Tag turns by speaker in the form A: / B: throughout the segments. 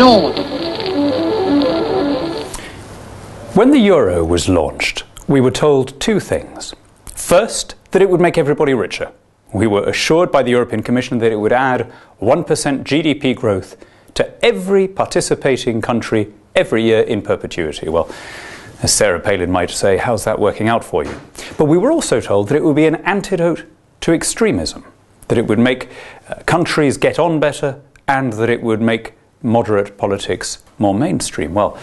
A: ignored.
B: When the euro was launched, we were told two things. First, that it would make everybody richer. We were assured by the European Commission that it would add 1% GDP growth to every participating country every year in perpetuity. Well, as Sarah Palin might say, how's that working out for you? But we were also told that it would be an antidote to extremism, that it would make countries get on better, and that it would make moderate politics more mainstream. Well,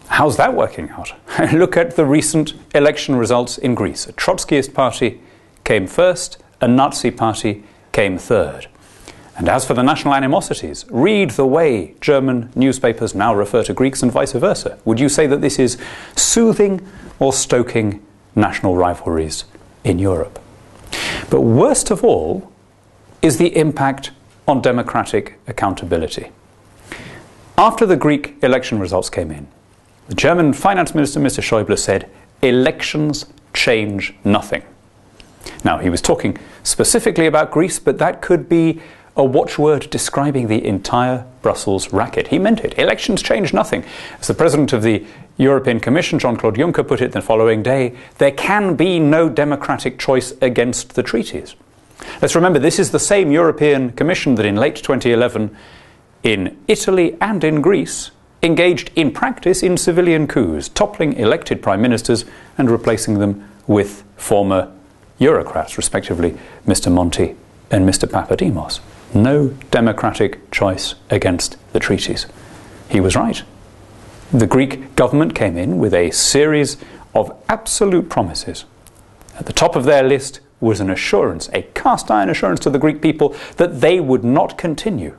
B: how's that working out? Look at the recent election results in Greece. A Trotskyist party came first, a Nazi party came third. And as for the national animosities, read the way German newspapers now refer to Greeks and vice versa. Would you say that this is soothing or stoking national rivalries in Europe? But worst of all is the impact on democratic accountability. After the Greek election results came in, the German finance minister, Mr. Schäuble, said, "Elections change nothing." Now, he was talking specifically about Greece, but that could be a watchword describing the entire Brussels racket. He meant it. Elections change nothing. As the president of the European Commission, Jean-Claude Juncker, put it the following day, there can be no democratic choice against the treaties. Let's remember, this is the same European Commission that in late 2011, in Italy and in Greece, engaged in practice in civilian coups, toppling elected prime ministers and replacing them with former Eurocrats, respectively Mr. Monti and Mr. Papademos. No democratic choice against the treaties. He was right. The Greek government came in with a series of absolute promises. At the top of their list was an assurance, a cast-iron assurance to the Greek people that they would not continue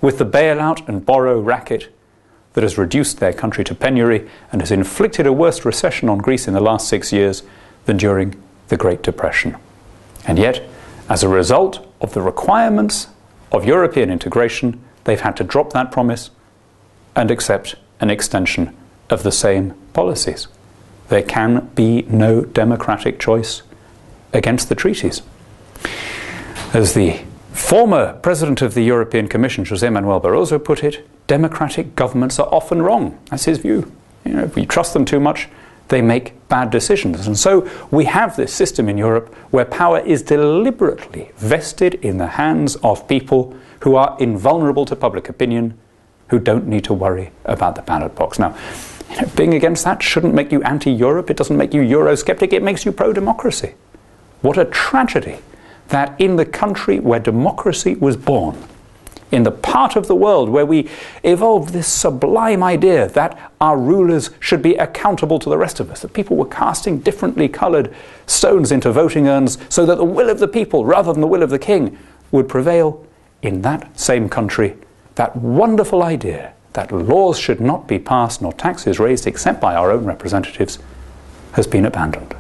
B: with the bailout and borrow racket that has reduced their country to penury and has inflicted a worse recession on Greece in the last 6 years than during the Great Depression. And yet, as a result of the requirements of European integration, they've had to drop that promise and accept an extension of the same policies. There can be no democratic choice against the treaties. As the former president of the European Commission, José Manuel Barroso, put it, democratic governments are often wrong. That's his view. You know, if we trust them too much, they make bad decisions. And so we have this system in Europe where power is deliberately vested in the hands of people who are invulnerable to public opinion, who don't need to worry about the ballot box. Now, being against that shouldn't make you anti-Europe. It doesn't make you Eurosceptic. It makes you pro-democracy. What a tragedy that in the country where democracy was born, in the part of the world where we evolved this sublime idea that our rulers should be accountable to the rest of us, that people were casting differently coloured stones into voting urns so that the will of the people, rather than the will of the king, would prevail. In that same country, that wonderful idea that laws should not be passed nor taxes raised except by our own representatives has been abandoned.